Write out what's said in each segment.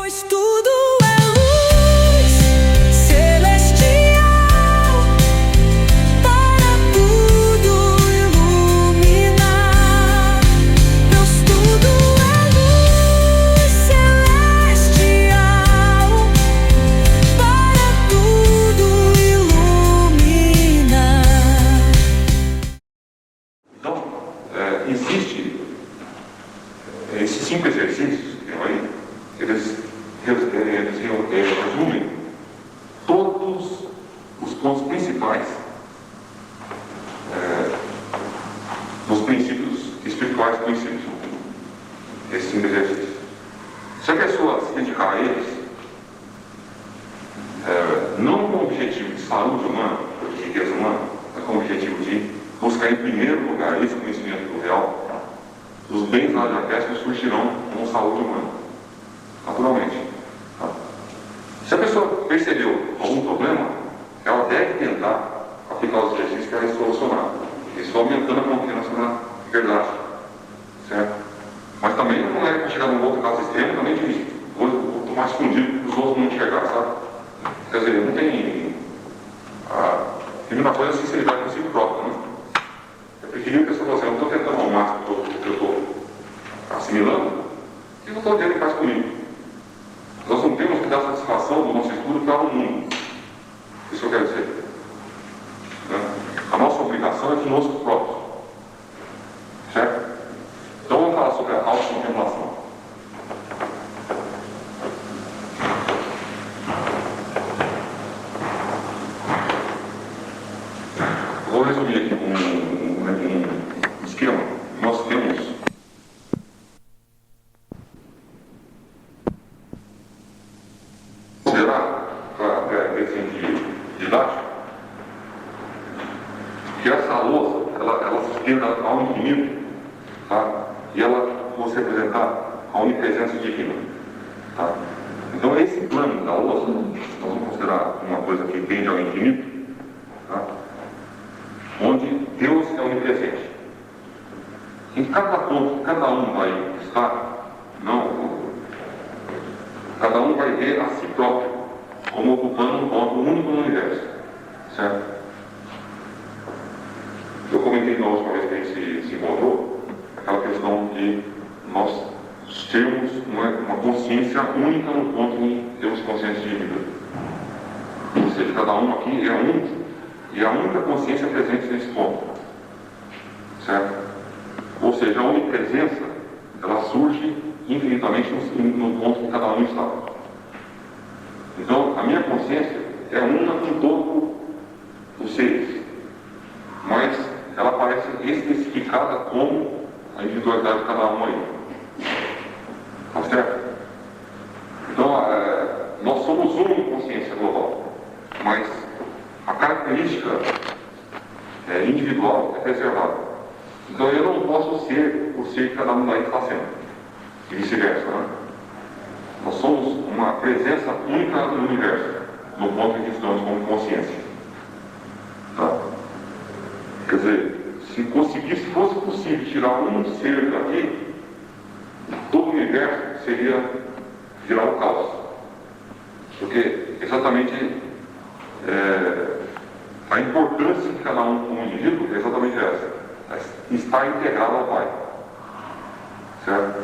Pois tudo é luz celestial para tudo iluminar. Pois tudo é luz celestial para tudo iluminar. Então, existe esses 5 exercícios que tem aí, eles resumem todos os pontos principais dos princípios espirituais conhecidos. Esses 5 exercícios. Se a pessoa se dedicar a eles, não com o objetivo de saúde humana, ou de riqueza humana, mas com o objetivo de buscar em primeiro lugar esse conhecimento do real, os bens radioacésicos surgirão com saúde humana, naturalmente. Tá? Se a pessoa percebeu algum problema, ela deve tentar aplicar os exercícios para solucionar. Isso aumentando a confiança na verdade. Certo? Mas também não é para chegar num outro caso extremo, também de vou tomar escondido para os outros não enxergar, sabe? Quer dizer, não tem. A primeira coisa é a sinceridade consigo próprio, né? Eu preferia que a pessoa eu estou tentando ao máximo que eu estou assimilando, e eu estou dizendo que faz comigo. Nós não temos que dar satisfação do nosso estudo para o mundo. Isso eu quero dizer. Né? A nossa obrigação é conosco próprios. Certo? Então vamos falar sobre a autocontemplação. Vou resumir aqui um esquema. Nós temos considerar para esse didático que essa louça ela se estenda ao infinito, tá? E ela vai se representar a onipresença divina, tá? Então esse plano da louça nós vamos considerar uma coisa que tende ao infinito, tá? Onde Deus é onipresente. Em cada ponto que cada um vai estar, cada um vai ver a si próprio como ocupando um ponto único no universo. Certo? Eu comentei na última vez que a gente se encontrou aquela questão de nós termos uma consciência única no ponto em que temos consciência de vida. Ou seja, cada um aqui é único e a única consciência presente nesse ponto. Certo? Ou seja, a onipresença, ela surge infinitamente no ponto que cada um está. Então, a minha consciência é uma com todo os seres, mas ela parece especificada como a individualidade de cada um aí. Tá certo? Então, nós somos uma consciência global, mas a característica individual é preservada. Então eu não posso ser o ser que cada um daí está sendo. E vice-versa, né? Nós somos uma presença única no universo, no ponto em que estamos como consciência. Tá? Quer dizer, se fosse possível tirar um ser daqui, todo o universo seria virar o caos. Porque exatamente a importância de cada um como indivíduo é exatamente essa. Está integrado ao Pai. Certo?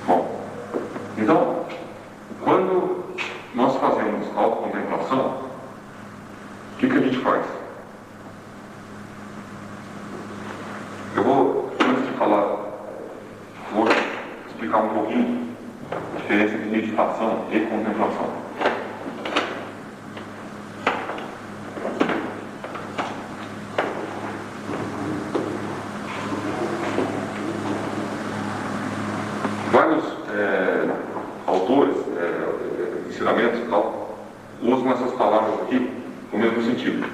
Bom, então, quando nós fazemos autocontemplação, o que a gente faz? Eu vou, antes de falar, vou explicar um pouquinho a diferença entre meditação e contemplação. Vários autores, ensinamentos e tal, usam essas palavras aqui no mesmo sentido.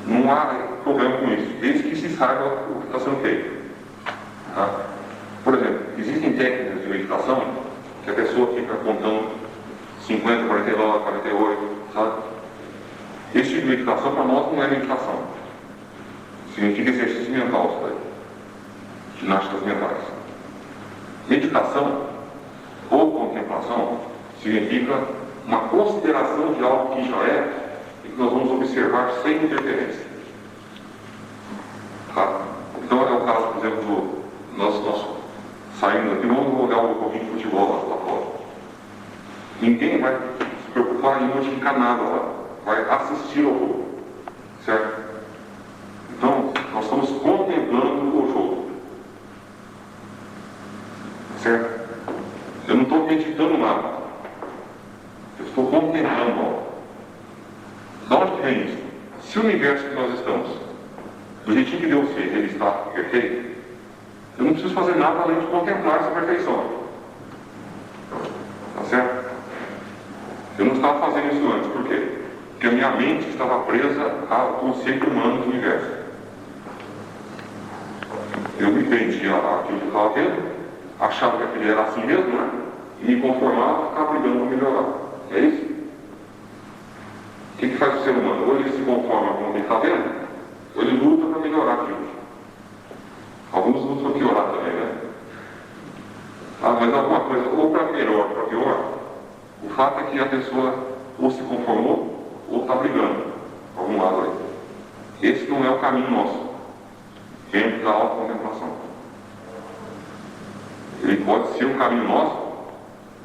Não há problema com isso, desde que se saiba o que está sendo feito. Tá? Por exemplo, existem técnicas de meditação que a pessoa fica contando 50, 49, 48, sabe? Esse tipo de meditação para nós não é meditação. Significa exercício mental, isso daí. Ginásticas mentais. Meditação ou contemplação significa uma consideração de algo que já é e que nós vamos observar sem interferência. Tá? Então é o caso, por exemplo, do nós saindo aqui, vamos olhar um pouquinho de futebol lá fora. Ninguém vai se preocupar em modificar nada lá, vai assistir ao jogo, certo? Então, nós estamos contemplando o jogo, certo? Eu não estou meditando nada, eu estou contemplando algo. Da onde vem isso? Se o universo que nós estamos, do jeitinho que Deus fez, ele está perfeito, eu não preciso fazer nada além de contemplar essa perfeição. Tá certo? Eu não estava fazendo isso antes, por quê? Porque a minha mente estava presa ao conceito humano do universo. Eu me prendia àquilo que eu estava vendo, achava que aquilo era assim mesmo, né? E me conformava e ficava brigando para melhorar. É isso? O que faz o ser humano? Ou ele se conforma com o que ele está vendo, ou ele luta para melhorar aquilo. Alguns lutam para piorar também, né? Mas alguma coisa, ou para melhor, para pior, o fato é que a pessoa ou se conformou, ou está brigando, algum lado aí. Esse não é o caminho nosso, dentro da autocontemplação. Ele pode ser um caminho nosso,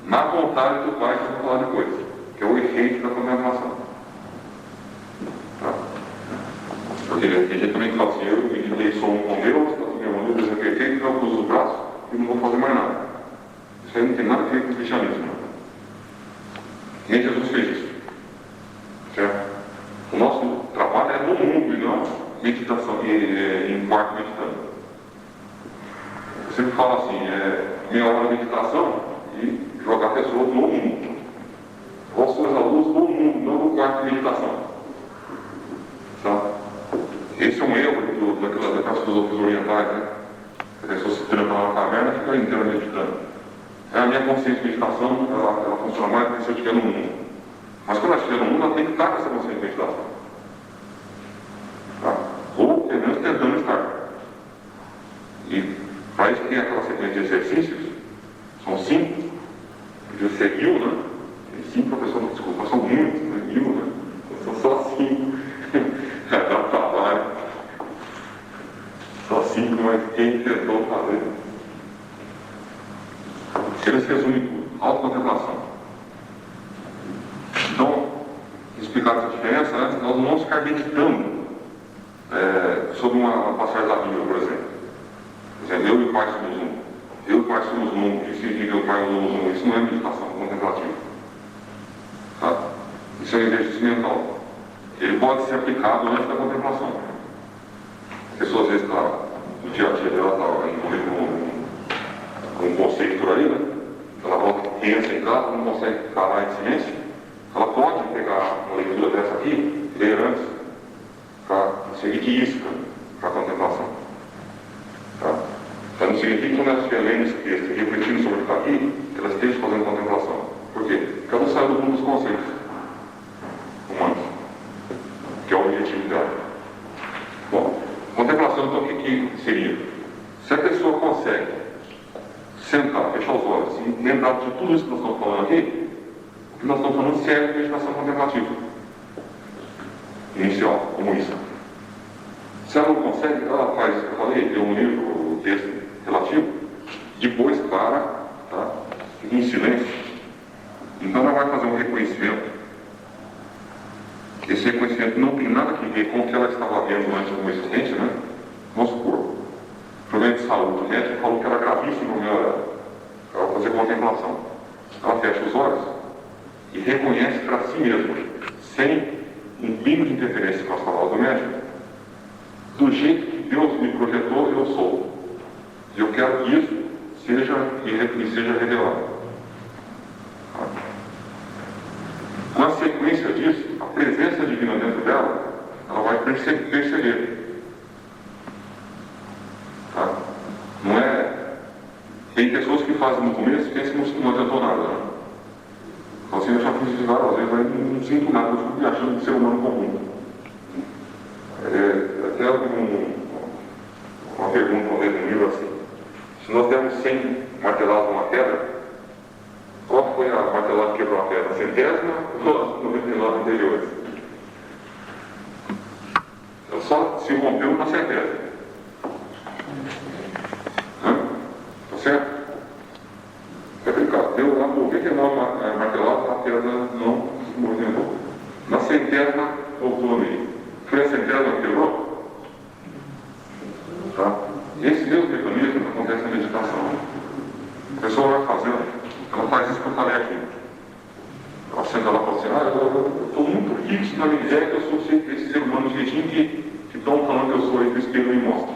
na vontade do Pai, que eu vou falar depois, que é o efeito da contemplação. Tá? Porque tem gente também que fala assim, eu meditei só um com Deus, meu Deus é perfeito, eu cruzo os braços e não vou fazer mais nada. Isso aí não tem nada a ver com o cristianismo. Nem Jesus fez isso. Certo? O nosso trabalho é no mundo e não meditação, em quarto meditando. Eu sempre falo assim, meia hora de meditação e jogar pessoas no mundo. Vós sois a luz do mundo, não no quarto de meditação. Tá? Esse é um erro daquelas filosofias orientais, né? A pessoa se tranca lá na caverna e fica inteira meditando. A minha consciência de meditação, ela funciona mais do que se eu estiver no mundo. Mas quando ela estiver no mundo, ela tem que estar com essa consciência de meditação. Tá? Ou, pelo menos, tentando estar. E para isso tem aquela sequência de exercícios, são 5, podia ser 1000, né? Tem 5, professor, desculpa, são muitos, né? 1000, né? São só 5. Dá trabalho. Só 5, mas quem tentou fazer? Eles resumem tudo. Autocontemplação. Então, explicar essa diferença, né? Nós não vamos ficar meditando sobre uma passagem da Bíblia, por exemplo. Eu e o Pai somos um. Eu e o Pai somos um. O que significa eu e o Pai somos um? Isso não é meditação contemplativa. Tá? Isso é um exercício mental. Ele pode ser aplicado antes da contemplação. A pessoa às vezes está no dia a dia dela, está envolvida com um conceito por aí, né? Ela volta tensa em casa, não consegue parar em silêncio. Ela pode pegar uma leitura dessa aqui, ler antes, para servir de isca para a contemplação. Tá? Então não significa que quando ela estiver lendo esse texto e refletindo sobre o que está aqui, que ela esteja fazendo contemplação. Por quê? Porque ela não saiu do mundo dos conceitos humanos, que é o objetivo dela. Bom, contemplação então o que seria? Se a pessoa consegue sentar, fechar os olhos e lembrar de tudo isso que nós estamos falando aqui, o que nós estamos falando serve de meditação contemplativa inicial, como isso. Se ela não consegue, ela faz, eu falei, tem um livro, o texto relativo, depois para, tá? Em silêncio. Então ela vai fazer um reconhecimento. Esse reconhecimento não tem nada a ver com o que ela estava vendo antes como existência, né? Vamos supor, problema de saúde, o médico falou que era gravíssimo no meu ela vai fazer contemplação. Ela fecha os olhos e reconhece para si mesma, sem um pingo de interferência com as palavras do médico, do jeito que Deus me projetou, eu sou. E eu quero que isso seja revelado. Na sequência disso, a presença divina dentro dela, ela vai perceber. Tá? Não é... Tem pessoas que fazem no começo e pensam que não adiantou nada. Né? Então, assim, eu já fiz isso várias vezes, mas não sinto nada, eu fico me achando de ser humano comum. Até uma pergunta, uma vez no livro assim, se nós dermos 100 martelado numa pedra, qual foi a martelada que quebrou a pedra? A centésima ou as 99 anteriores? Ela só se rompeu na centésima. Tá certo? É brincar, deu lá 99 marteladas, a pedra não se movimentou. Na centésima, voltou a meio. Foi a centésima que quebrou? Tá? Esse mesmo mecanismo acontece na meditação. A pessoa vai fazendo, ela faz isso que eu falei aqui. Ela senta lá e fala assim, eu estou muito fixo na minha ideia que eu sou esse ser humano do jeitinho que estão falando que eu sou esse espelho me mostra.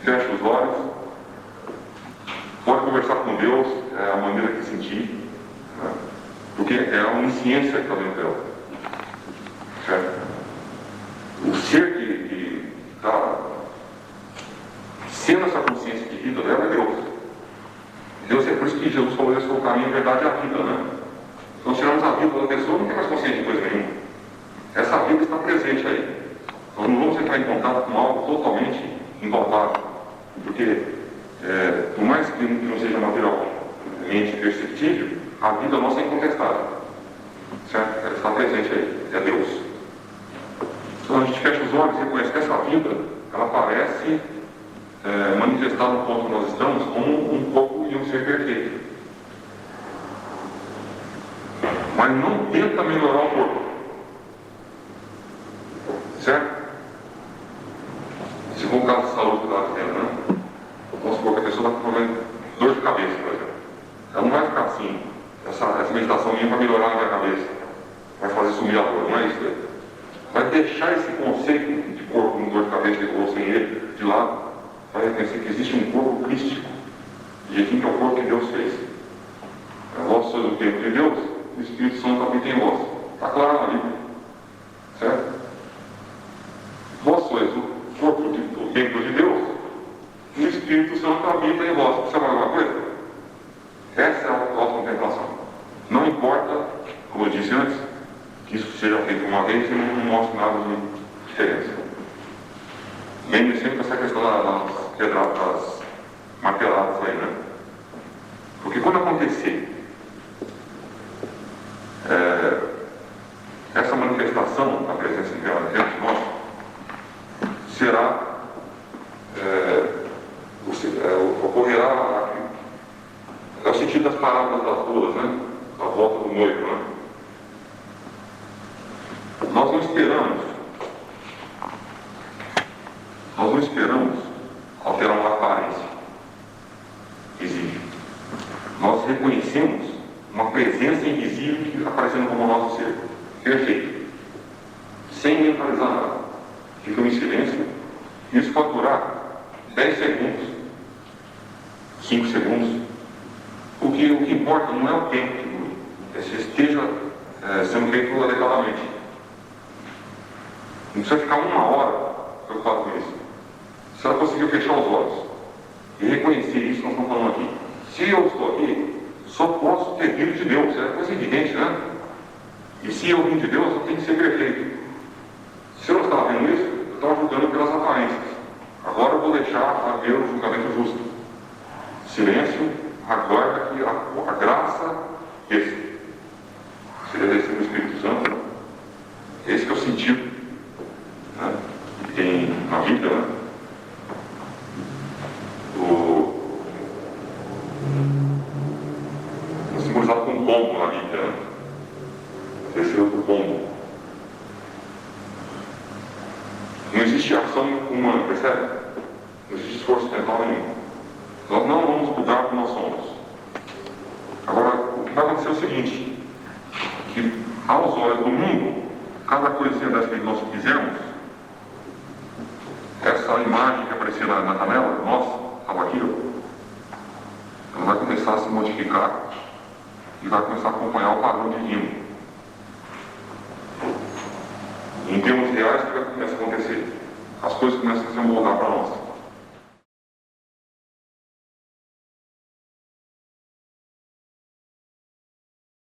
Fecha os olhos, pode conversar com Deus, é a maneira que sentir, né? Porque é a onisciência que está dentro dela. Certo? O ser que está sendo essa consciência de vida dela é Deus. Deus é por isso que Jesus falou esse é o caminho, a verdade e a vida, né? Se nós tiramos a vida da pessoa, não tem mais consciência de coisa nenhuma. Essa vida está presente aí. Nós não vamos entrar em contato com algo totalmente impalpável. Porque, por mais que não seja materialmente perceptível, a vida nossa é incontestável. Certo? Ela está presente aí. É Deus. Então a gente fecha os olhos e reconhece que essa vida, ela parece manifestar no ponto que nós estamos como um corpo e um ser perfeito. Mas não tenta melhorar o corpo. Certo? Se for um caso de saúde que está tendo, né? Vamos supor que a pessoa está com problema de dor de cabeça, por exemplo. Ela não vai ficar assim. Essa meditação minha vai melhorar a minha cabeça. Vai fazer sumir a dor, não é isso daí. Vai deixar esse conceito de corpo com dor de cabeça que ou sem ele de lado. Vai reconhecer que existe um corpo crístico. E aqui que é o corpo que Deus fez. Vós sois o templo de Deus, o Espírito Santo habita em vós. Está claro na Bíblia. Certo? Vós sois o corpo do templo de Deus, e o Espírito Santo habita em vós. Precisa mais alguma coisa? Essa é a autocontemplação. Não importa, como eu disse antes, que isso seja feito uma vez e não mostre nada de diferença. Lembre sempre essa questão das marteladas aí, né? Porque quando acontecer essa manifestação da presença dela dentro de nós, será, ocorrerá, é o sentido das parábolas das bodas, né? A volta do noivo, né? Nós não esperamos alterar uma aparência visível. Nós reconhecemos uma presença invisível que está aparecendo como o nosso ser. Perfeito. Sem mentalizar nada. Ficamos em silêncio. Isso pode durar 10 segundos, 5 segundos. O que importa não é o tempo que dura, é se esteja sendo feito adequadamente. Não precisa ficar uma hora preocupado com isso. Se ela conseguir fechar os olhos e reconhecer isso que nós estamos falando aqui. Se eu estou aqui, só posso ter vindo de Deus. É coisa evidente, né? E se eu vim de Deus, eu tenho que ser perfeito. Se eu não estava vendo isso, eu estava julgando pelas aparências. Agora eu vou deixar a ver o julgamento justo. Silêncio, aguarda que a graça desça. Seria descer do Espírito Santo. Esse que é o sentido, né, que tem na Bíblia, né? Simbolizado com um pombo na Bíblia, né? Desceu do pombo. Não existe ação humana, percebe? Não existe esforço mental nenhum. Nós não vamos mudar como nós somos. Agora, o que vai acontecer é o seguinte, que aos olhos do mundo, cada coisinha dessa que nós fizermos, essa imagem que aparecia na janela, nossa, estava aqui, ela vai começar a se modificar e vai começar a acompanhar o padrão divino. Em termos reais, o que vai começar a acontecer? As coisas começam a se moldar para nós.